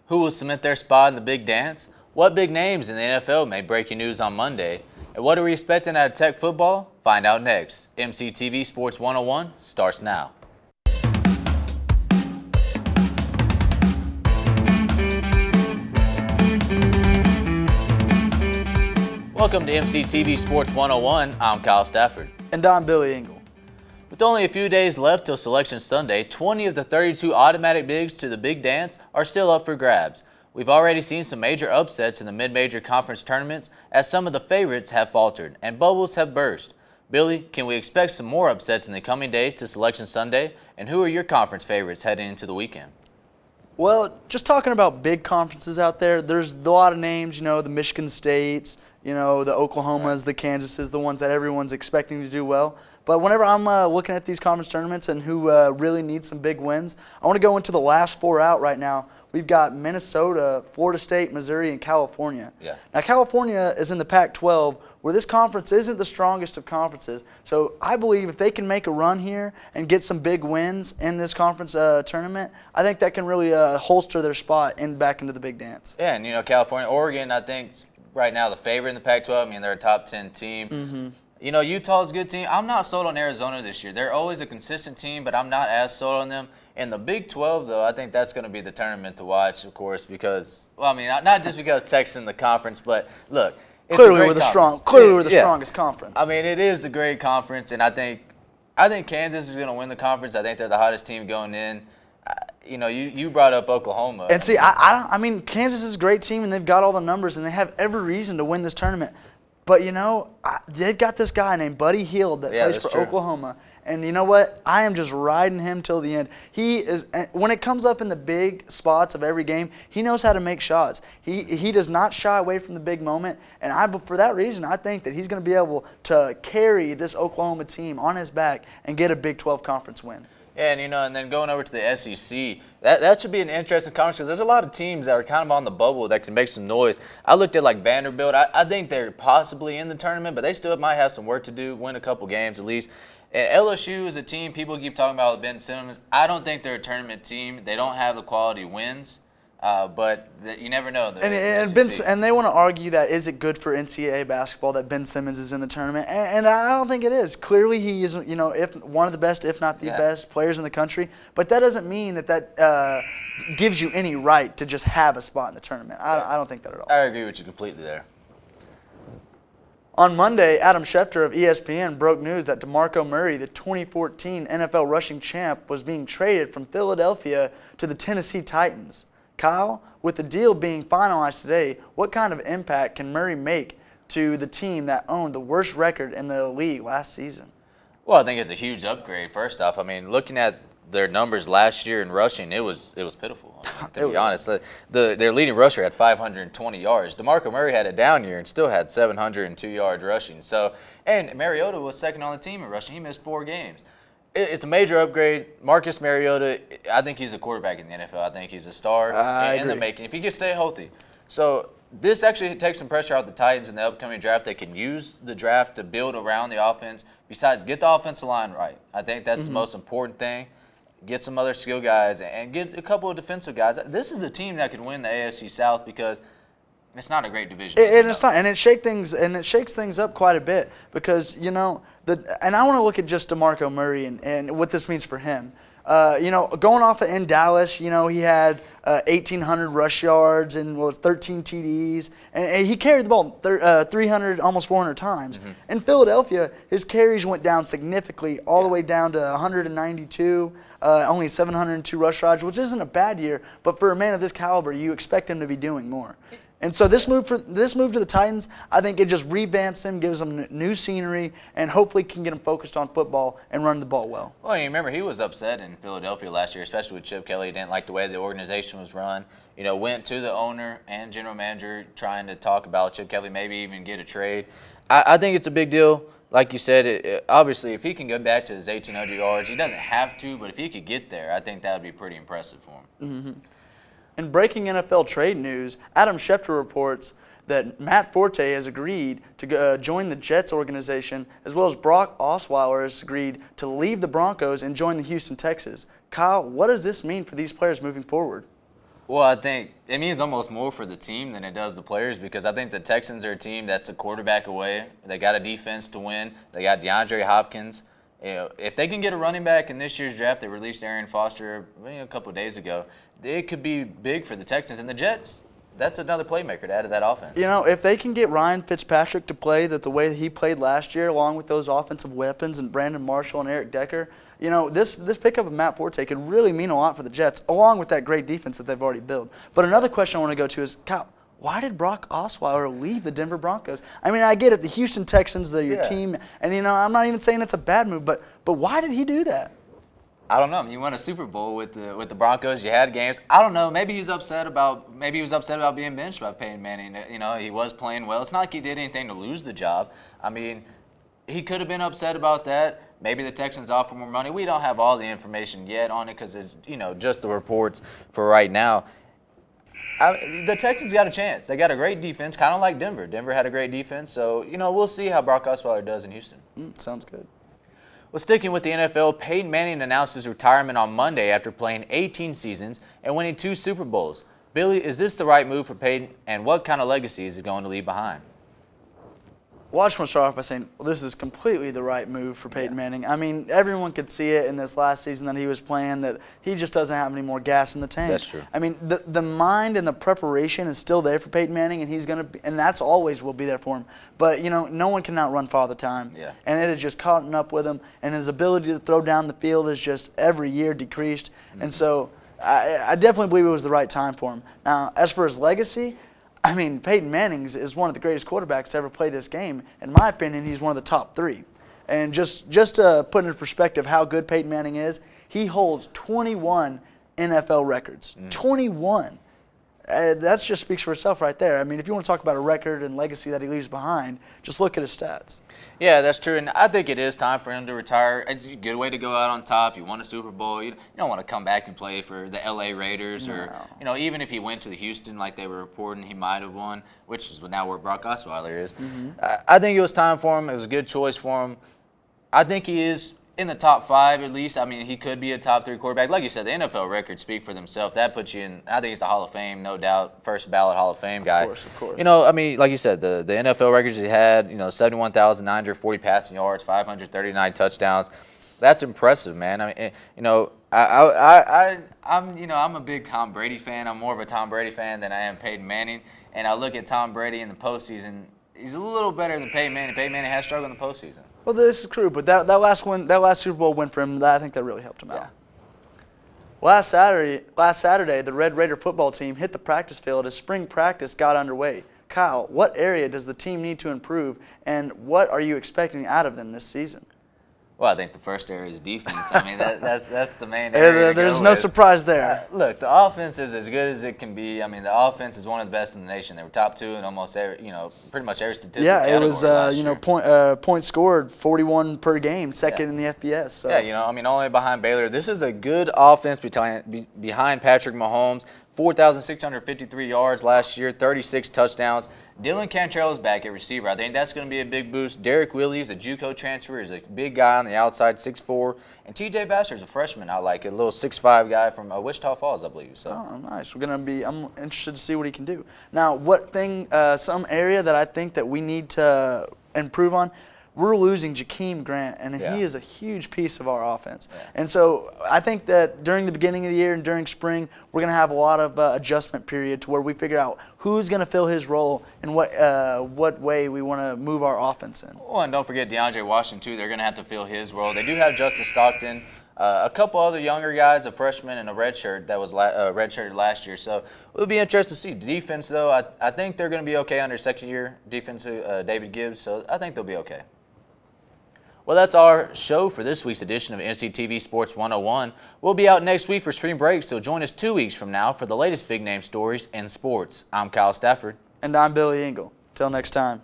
Who will cement their spot in the big dance? What big names in the NFL made breaking news on Monday? And what are we expecting out of Tech football? Find out next. MCTV Sports 101 starts now. Welcome to MCTV Sports 101. I'm Kyle Stafford. And I'm Billy Ingle. With only a few days left till Selection Sunday, 20 of the 32 automatic bigs to the big dance are still up for grabs. We've already seen some major upsets in the mid-major conference tournaments as some of the favorites have faltered and bubbles have burst. Billy, can we expect some more upsets in the coming days to Selection Sunday? And who are your conference favorites heading into the weekend? Well, just talking about big conferences out there, there's a lot of names, the Michigan States, the Oklahomas, the Kansases, the ones that everyone's expecting to do well. But whenever I'm looking at these conference tournaments and who really needs some big wins, I want to go into the last four out right now. We've got Minnesota, Florida State, Missouri, and California. Yeah. Now, California is in the Pac-12, where this conference isn't the strongest of conferences. So I believe if they can make a run here and get some big wins in this conference tournament, I think that can really holster their spot back into the big dance. Yeah, and California, Oregon, I think right now the favorite in the Pac-12. I mean, they're a top 10 team. Mm-hmm. Utah's a good team. I'm not sold on Arizona this year. They're always a consistent team, but I'm not as sold on them. In the Big 12, though, I think that's going to be the tournament to watch, of course, because, well, I mean, not just because Tech's in the conference, but look, it's clearly a great we're the strongest conference. I mean, it is a great conference, and I think Kansas is going to win the conference. I think they're the hottest team going in. You brought up Oklahoma. And see, I mean, Kansas is a great team, and they've got all the numbers, and they have every reason to win this tournament. But, they've got this guy named Buddy Hield that plays for Oklahoma. And you know what? I am just riding him till the end. He is, when it comes up in the big spots of every game, he knows how to make shots. He does not shy away from the big moment. And for that reason, I think that he's going to be able to carry this Oklahoma team on his back and get a Big 12 conference win. Yeah, and then going over to the SEC, that should be an interesting conference because there's a lot of teams that are kind of on the bubble that can make some noise. I looked at like Vanderbilt. I think they're possibly in the tournament, but they still might have some work to do, win a couple games at least. And LSU is a team people keep talking about with Ben Simmons. I don't think they're a tournament team. They don't have the quality wins. But you never know. And they want to argue that is it good for NCAA basketball that Ben Simmons is in the tournament, and I don't think it is. Clearly, he is if one of the best, if not the best players in the country. But that doesn't mean that gives you any right to just have a spot in the tournament. I don't think that at all. I agree with you completely there. On Monday, Adam Schefter of ESPN broke news that DeMarco Murray, the 2014 NFL rushing champ, was being traded from Philadelphia to the Tennessee Titans. Kyle, with the deal being finalized today, what kind of impact can Murray make to the team that owned the worst record in the league last season? Well, I think it's a huge upgrade, first off. I mean, looking at their numbers last year in rushing, it was pitiful. To be honest, their leading rusher had 520 yards. DeMarco Murray had a down year and still had 702 yards rushing. And Mariota was second on the team in rushing. He missed 4 games. It's a major upgrade. Marcus Mariota, I think he's a quarterback in the NFL. I think he's a star in the making if he can stay healthy. So this actually takes some pressure off the Titans in the upcoming draft. They can use the draft to build around the offense. Besides, get the offensive line right. I think that's the most important thing. Get some other skill guys and get a couple of defensive guys. This is the team that could win the AFC South because it's not a great division. And it shakes things up quite a bit because and I want to look at just DeMarco Murray and what this means for him. Going off in Dallas, he had 1,800 rush yards and 13 TDs, and he carried the ball 300, almost 400 times. In Philadelphia, his carries went down significantly, all the way down to 192, only 702 rush yards, which isn't a bad year, but for a man of this caliber, you expect him to be doing more. And so this move to the Titans, I think it just revamps him, gives them new scenery, and hopefully can get him focused on football and running the ball well. Well, you remember he was upset in Philadelphia last year, especially with Chip Kelly. He didn't like the way the organization was run. Went to the owner and general manager trying to talk about Chip Kelly, maybe even get a trade. I think it's a big deal. Like you said, obviously if he can go back to his 1,800 yards, he doesn't have to, but if he could get there, I think that would be pretty impressive for him. In breaking NFL trade news, Adam Schefter reports that Matt Forte has agreed to join the Jets organization, as well as Brock Osweiler has agreed to leave the Broncos and join the Houston Texans. Kyle, what does this mean for these players moving forward? Well, I think it means almost more for the team than it does the players, because I think the Texans are a team that's a quarterback away. They got a defense to win. They got DeAndre Hopkins. If they can get a running back in this year's draft, they released Arian Foster a couple of days ago. It could be big for the Texans and the Jets. That's another playmaker to add to that offense. If they can get Ryan Fitzpatrick to play the way that he played last year, along with those offensive weapons and Brandon Marshall and Eric Decker, this pickup of Matt Forte could really mean a lot for the Jets, along with that great defense that they've already built. But another question I want to go to is, Kyle, why did Brock Osweiler leave the Denver Broncos? I mean, I get it, the Houston Texans, they're your team, and I'm not even saying it's a bad move, but why did he do that? I don't know. You won a Super Bowl with the Broncos. You had games. I don't know. Maybe he was upset about being benched by Peyton Manning. He was playing well. It's not like he did anything to lose the job. I mean, he could have been upset about that. Maybe the Texans offer more money. We don't have all the information yet on it because it's just the reports for right now. The Texans got a chance. They got a great defense, kind of like Denver. Denver had a great defense. So, we'll see how Brock Osweiler does in Houston. Sounds good. Well, sticking with the NFL, Peyton Manning announced his retirement on Monday after playing 18 seasons and winning 2 Super Bowls. Billy, is this the right move for Peyton, and what kind of legacy is he going to leave behind? Well, I just want to start off by saying, this is completely the right move for Peyton Manning. I mean, everyone could see it in this last season that he was playing, that he just doesn't have any more gas in the tank. That's true. I mean, the mind and the preparation is still there for Peyton Manning, and he's going to be, and that's always will be there for him. But, no one can outrun Father Time. Yeah. And it has just caught up with him, and his ability to throw down the field is just every year decreased. Mm-hmm. And so I definitely believe it was the right time for him. Now, as for his legacy, I mean, Peyton Manning is one of the greatest quarterbacks to ever play this game. In my opinion, he's one of the top 3. And just to put into perspective how good Peyton Manning is, he holds 21 NFL records. 21. That just speaks for itself right there. I mean, if you want to talk about a record and legacy that he leaves behind, just look at his stats. Yeah, that's true, and I think it is time for him to retire. It's a good way to go out on top. You won a Super Bowl. You don't want to come back and play for the L.A. Raiders, or even if he went to the Houston like they were reporting he might have won, which is now where Brock Osweiler is. Mm-hmm. I think it was time for him. It was a good choice for him. I think he is in the top 5 at least. I mean, he could be a top 3 quarterback. Like you said, the NFL records speak for themselves. That puts you in, I think he's the Hall of Fame, no doubt, first ballot Hall of Fame guy. Of course. I mean, like you said, the NFL records he had, 71,940 passing yards, 539 touchdowns. That's impressive, man. I mean, I'm a big Tom Brady fan. I'm more of a Tom Brady fan than I am Peyton Manning. And I look at Tom Brady in the postseason. He's a little better than Peyton Manning. Peyton Manning has struggled in the postseason. Well, this is true, but that last Super Bowl win for him, I think that really helped him out. Last Saturday, the Red Raider football team hit the practice field as spring practice got underway. Kyle, what area does the team need to improve, and what are you expecting out of them this season? Well, I think the first area is defense. I mean, that's the main area. There's no surprise there. Look, the offense is as good as it can be. I mean, the offense is one of the best in the nation. They were top 2 in almost every, pretty much every statistic. Yeah, it was, points scored, 41 per game, second in the FBS. So. Yeah, only behind Baylor. This is a good offense behind Patrick Mahomes. 4,653 yards last year, 36 touchdowns. Dylan Cantrell's back at receiver. I think that's going to be a big boost. Derek Willies, a JUCO transfer, is a big guy on the outside, 6'4". And T.J. Vasser's a freshman. I like it, a little 6'5" guy from Wichita Falls, I believe. So. Oh, nice. I'm interested to see what he can do. Now, some area that I think that we need to improve on, we're losing Jakeem Grant, and he is a huge piece of our offense. Yeah. And so I think that during the beginning of the year and during spring, we're going to have a lot of adjustment period to where we figure out who's going to fill his role and what way we want to move our offense in. Well, and don't forget DeAndre Washington, too. They're going to have to fill his role. They do have Justice Stockton, a couple other younger guys, a freshman and a redshirt that was redshirted last year. So it'll be interesting to see. The defense, though, I think they're going to be okay under second-year defense, David Gibbs. So I think they'll be okay. Well, that's our show for this week's edition of MCTV Sports 101. We'll be out next week for spring break, so join us 2 weeks from now for the latest big-name stories in sports. I'm Kyle Stafford. And I'm Billy Ingle. Till next time.